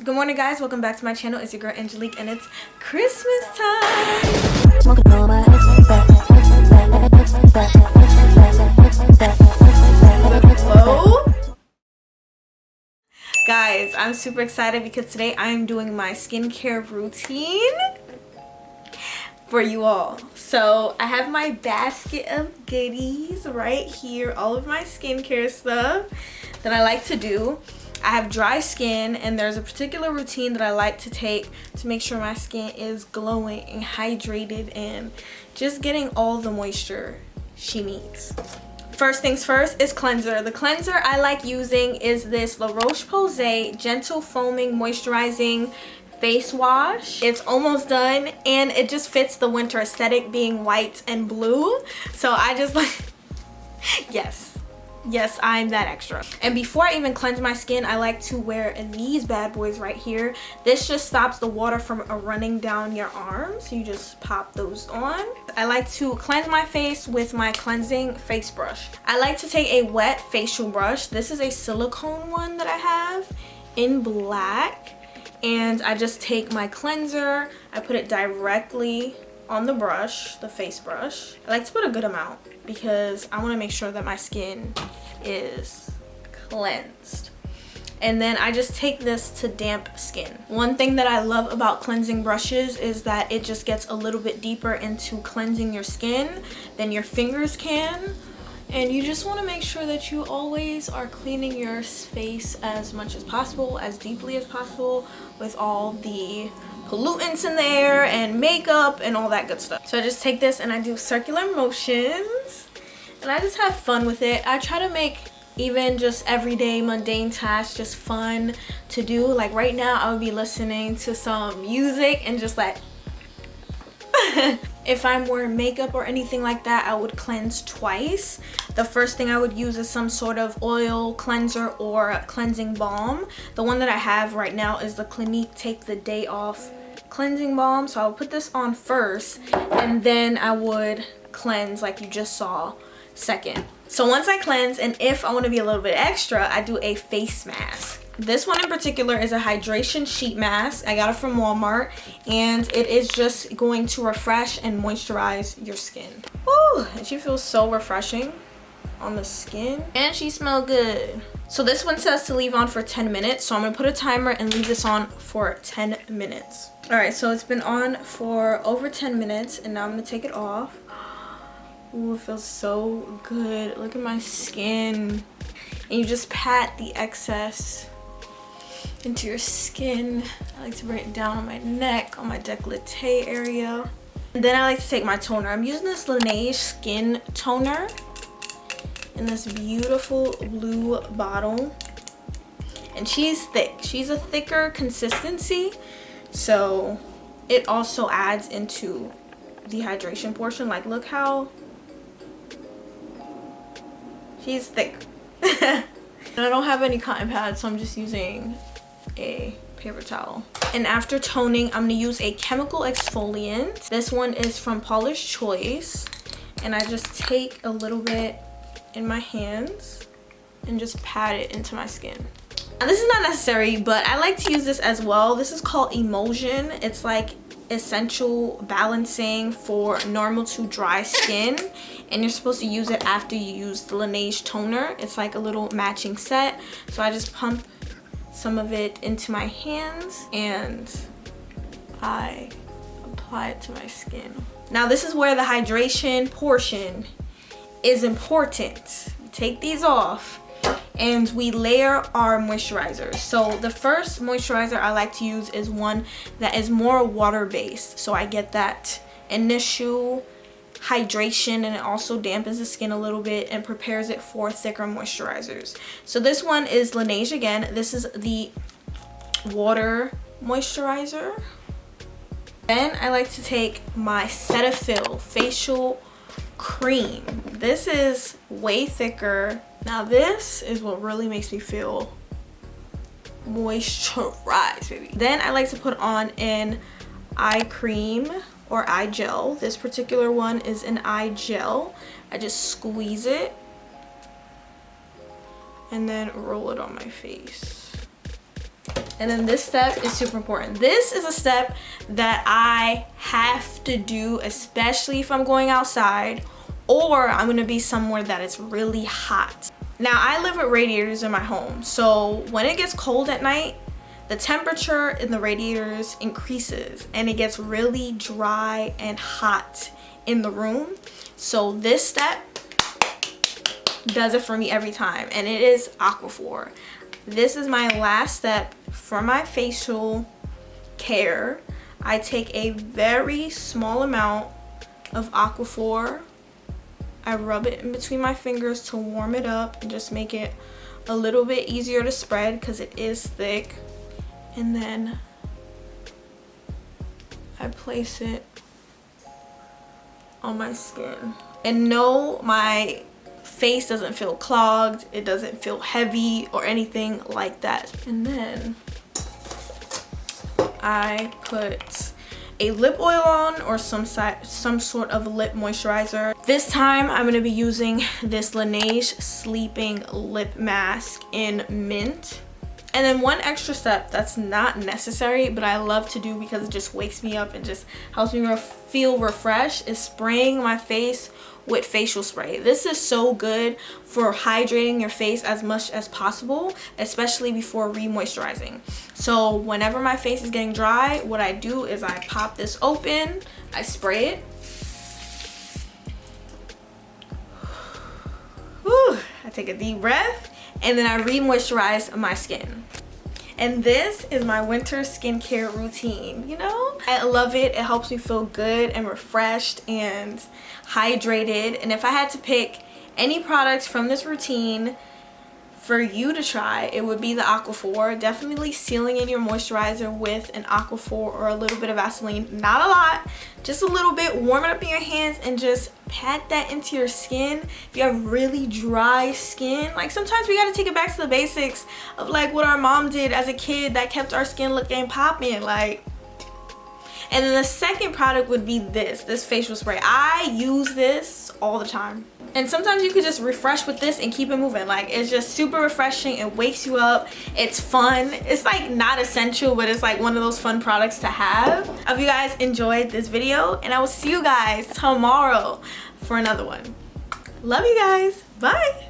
Good morning, guys. Welcome back to my channel. It's your girl Angelique and it's Christmas time. Hello? Guys, I'm super excited because today I'm doing my skincare routine for you all. So I have my basket of goodies right here, all of my skincare stuff that I like to do. I have dry skin and there's a particular routine that I like to take to make sure my skin is glowing and hydrated and just getting all the moisture she needs. First things first is cleanser. The cleanser I like using is this La Roche-Posay Gentle Foaming Moisturizing Face Wash. It's almost done and it just fits the winter aesthetic being white and blue. So I just like, Yes, I'm that extra. And before I even cleanse my skin, I like to wear these bad boys right here. This just stops the water from running down your arms. You just pop those on. I like to cleanse my face with my cleansing face brush. I like to take a wet facial brush. This is a silicone one that I have in black. And I just take my cleanser, I put it directly on the brush, the face brush. I like to put a good amount because I want to make sure that my skin is cleansed. And then I just take this to damp skin. One thing that I love about cleansing brushes is that it just gets a little bit deeper into cleansing your skin than your fingers can. And you just want to make sure that you always are cleaning your face as much as possible, as deeply as possible, with all the pollutants in there and makeup and all that good stuff. So I just take this and I do circular motions and I just have fun with it. I try to make even just everyday mundane tasks just fun to do. Like right now I would be listening to some music and just like if I'm wearing makeup or anything like that, I would cleanse twice. The first thing I would use is some sort of oil cleanser or cleansing balm. The one that I have right now is the Clinique Take the Day Off cleansing balm. So I'll put this on first and then I would cleanse like you just saw second. So once I cleanse, and if I want to be a little bit extra, I do a face mask. This one in particular is a hydration sheet mask. I got it from Walmart and it is just going to refresh and moisturize your skin. Woo! And she feels so refreshing on the skin and she smells good. So this one says to leave on for 10 minutes. So I'm gonna put a timer and leave this on for 10 minutes. All right, so it's been on for over 10 minutes and now I'm gonna take it off. Ooh, it feels so good. Look at my skin. And you just pat the excess into your skin. I like to bring it down on my neck, on my décolleté area. And then I like to take my toner. I'm using this Laneige Skin Toner in this beautiful blue bottle. And she's thick. She's a thicker consistency. So it also adds into the hydration portion. Like look how she's thick. And I don't have any cotton pads, so I'm just using a paper towel. And after toning, I'm gonna use a chemical exfoliant. This one is from Paula's Choice, and I just take a little bit in my hands and just pat it into my skin. Now this is not necessary, but I like to use this as well. This is called Emulsion. It's like essential balancing for normal to dry skin, and you're supposed to use it after you use the Laneige toner. It's like a little matching set. So I just pump some of it into my hands and I apply it to my skin. Now this is where the hydration portion is important. Take these off and we layer our moisturizers. So the first moisturizer I like to use is one that is more water-based. So I get that initial hydration and it also dampens the skin a little bit and prepares it for thicker moisturizers. So this one is Laneige again. This is the water moisturizer. Then I like to take my Cetaphil facial cream. This is way thicker. Now this is what really makes me feel moisturized, baby. Then I like to put on an eye cream or eye gel. This particular one is an eye gel. I just squeeze it and then roll it on my face. And then this step is super important. This is a step that I have to do, especially if I'm going outside or I'm gonna be somewhere that is really hot. Now, I live with radiators in my home, so when it gets cold at night, the temperature in the radiators increases and it gets really dry and hot in the room. So this step does it for me every time, and it is Aquaphor. This is my last step for my facial care. I take a very small amount of Aquaphor. I rub it in between my fingers to warm it up and just make it a little bit easier to spread because it is thick. And then I place it on my skin. And no, my face doesn't feel clogged, it doesn't feel heavy or anything like that. And then I put a lip oil on, or some sort of lip moisturizer. This time I'm going to be using this Laneige Sleeping Lip Mask in Mint. And then one extra step that's not necessary, but I love to do because it just wakes me up and just helps me feel refreshed, is spraying my face with facial spray. This is so good for hydrating your face as much as possible, especially before re-moisturizing. So whenever my face is getting dry, what I do is I pop this open, I spray it. Whew, I take a deep breath, and then I re-moisturize my skin. And this is my winter skincare routine, you know? I love it. It helps me feel good and refreshed and hydrated. And if I had to pick any products from this routine for you to try, it would be the Aquaphor. Definitely sealing in your moisturizer with an Aquaphor or a little bit of Vaseline. Not a lot, just a little bit. Warm it up in your hands and just pat that into your skin. If you have really dry skin, like sometimes we gotta take it back to the basics of like what our mom did as a kid that kept our skin looking popping, like. And then the second product would be this facial spray. I use this all the time. And sometimes you could just refresh with this and keep it moving. Like, it's just super refreshing. It wakes you up. It's fun. It's like not essential, but it's like one of those fun products to have. I hope you guys enjoyed this video, and I will see you guys tomorrow for another one. Love you guys. Bye.